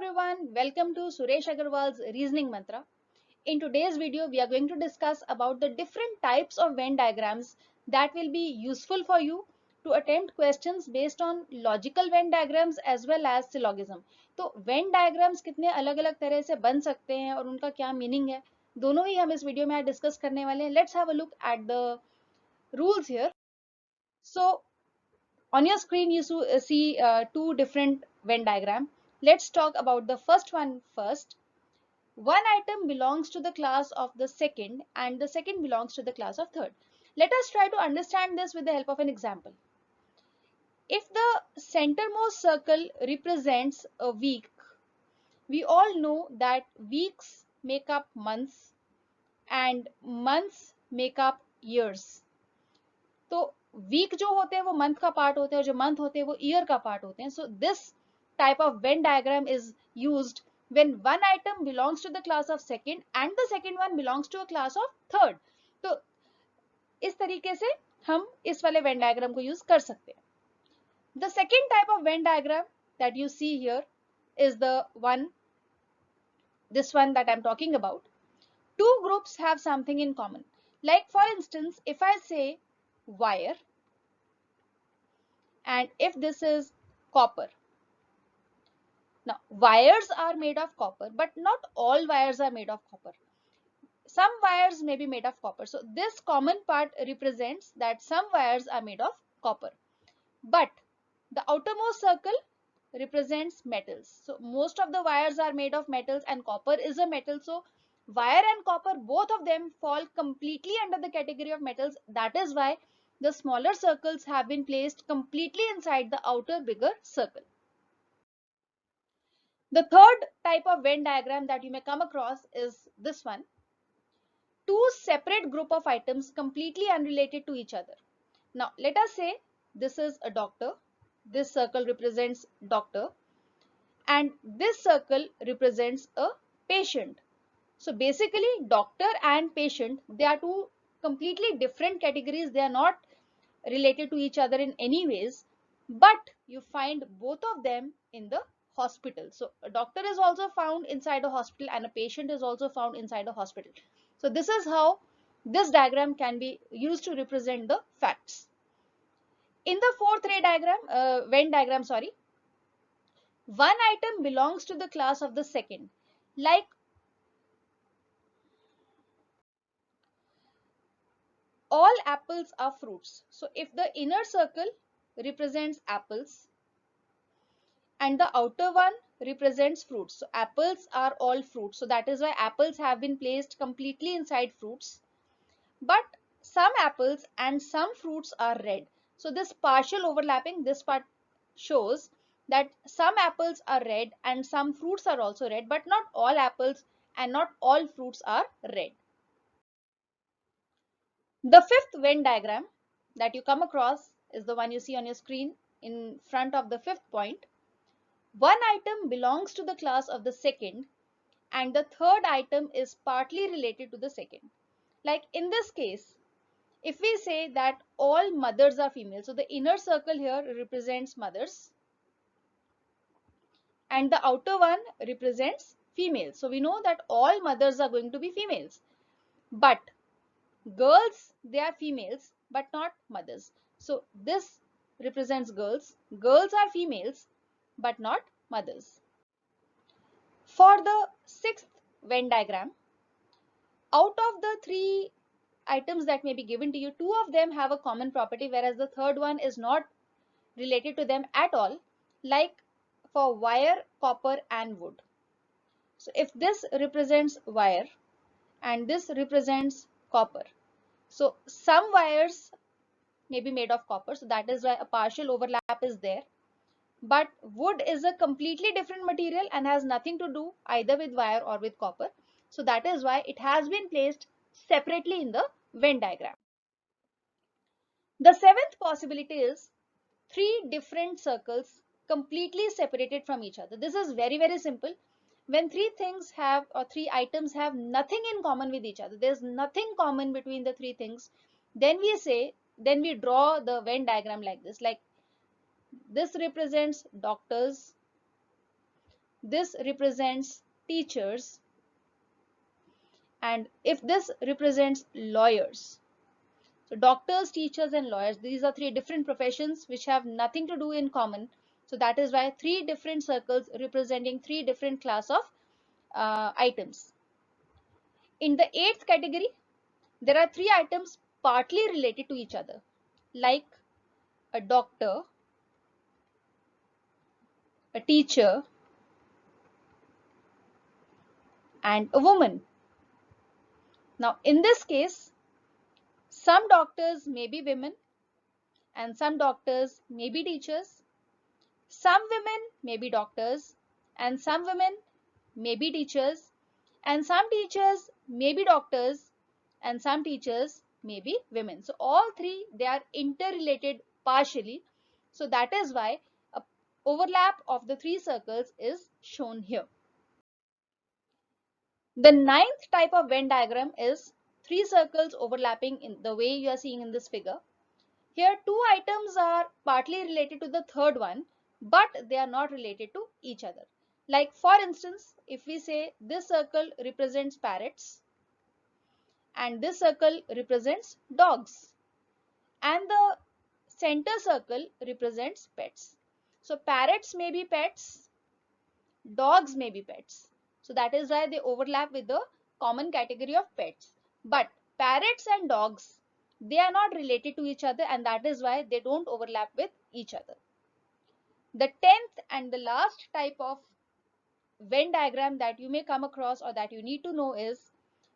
everyone, welcome to Suresh Agarwal's Reasoning Mantra. In today's video, we are going to discuss about the different types of Venn diagrams that will be useful for you to attempt questions based on logical Venn diagrams as well as syllogism. तो Venn diagrams कितने अलग-अलग तरह से बन सकते हैं और उनका क्या मीनिंग है, दोनों ही हम इस वीडियो में आज डिस्कस करने वाले हैं. Let's have a look at the rules here. So on your screen you see two different Venn diagram. Let's talk about the first one first. One item belongs to the class of the second and the second belongs to the class of third. Let us try to understand this with the help of an example. If the centermost circle represents a week, we all know that weeks make up months and months make up years. तो week जो होते हैं वो month का part होते हैं और जो मंथ होते हैं वो ईयर का पार्ट होते हैं. So this type of Venn diagram is used when one item belongs to the class of second and the second one belongs to a class of third. तो इस तरीके से हम इस वाले वेन डायग्राम को यूज कर सकते हैं. The second type of Venn diagram that you see here is the this one that I'm talking about. Two groups have something in common. Like for instance, if I say wire and if this is copper. Now wires are made of copper, but not all wires are made of copper. Some wires may be made of copper. So this common part represents that some wires are made of copper, but the outermost circle represents metals. So most of the wires are made of metals and copper is a metal. So wire and copper, both of them fall completely under the category of metals. That is why the smaller circles have been placed completely inside the outer bigger circle. The third type of Venn diagram that you may come across is this one. Two separate group of items completely unrelated to each other. Now let us say this is a doctor. This circle represents doctor and this circle represents a patient. So basically doctor and patient, they are two completely different categories. They are not related to each other in any ways, but you find both of them in the hospital. So a doctor is also found inside a hospital and a patient is also found inside a hospital. So this is how this diagram can be used to represent the facts. In the fourth Venn diagram, one item belongs to the class of the second. Like all apples are fruits. So if the inner circle represents apples and the outer one represents fruits. So apples are all fruits. So that is why apples have been placed completely inside fruits. But some apples and some fruits are red. So this partial overlapping, this part shows that some apples are red and some fruits are also red, but not all apples and not all fruits are red. The fifth Venn diagram that you come across is the one you see on your screen in front of the fifth point. One item belongs to the class of the second and the third item is partly related to the second. Like in this case, if we say that all mothers are female, so the inner circle here represents mothers and the outer one represents females. So we know that all mothers are going to be females, but girls, they are females but not mothers. So this represents girls. Girls are females but not mothers. For the sixth Venn diagram, out of the three items that may be given to you, two of them have a common property, whereas the third one is not related to them at all, like for wire, copper and wood. So if this represents wire and this represents copper, so some wires may be made of copper, so that is why a partial overlap is there. But wood is a completely different material and has nothing to do either with wire or with copper. So that is why it has been placed separately in the Venn diagram. The seventh possibility is three different circles completely separated from each other. This is very, very simple. When three things have or three items have nothing in common with each other, there's nothing common between the three things, then we draw the Venn diagram like this. Like this represents doctors, this represents teachers, and if this represents lawyers. So doctors, teachers and lawyers, these are three different professions which have nothing to do in common. So that is why three different circles representing three different class of items. In the eighth category, there are three items partly related to each other, like a doctor, a teacher, and a woman. Now, in this case, some doctors may be women and some doctors may be teachers. Some women may be doctors and some women may be teachers, and some teachers may be doctors and some teachers may be women. So all three, they are interrelated partially. So that is why a overlap of the three circles is shown here. The ninth type of Venn diagram is three circles overlapping in the way you are seeing in this figure. Here two items are partly related to the third one, but they are not related to each other. Like for instance, if we say this circle represents parrots and this circle represents dogs and the center circle represents pets. So parrots may be pets, dogs may be pets. So that is why they overlap with the common category of pets. But parrots and dogs, they are not related to each other, and that is why they don't overlap with each other. The 10th and the last type of Venn diagram that you may come across or that you need to know is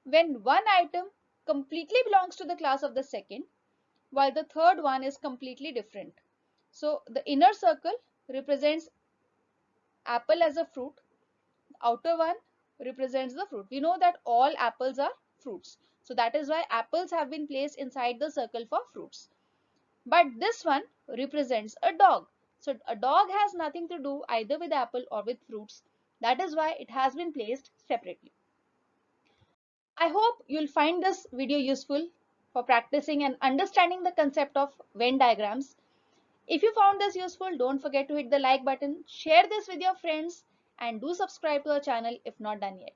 when one item completely belongs to the class of the second, while the third one is completely different. So the inner circle represents apple as a fruit, outer one represents the fruit. We know that all apples are fruits. So that is why apples have been placed inside the circle for fruits. But this one represents a dog. So a dog has nothing to do either with apple or with fruits. That is why it has been placed separately. I hope you'll find this video useful for practicing and understanding the concept of Venn diagrams. If you found this useful, don't forget to hit the like button, share this with your friends, and do subscribe to our channel if not done yet.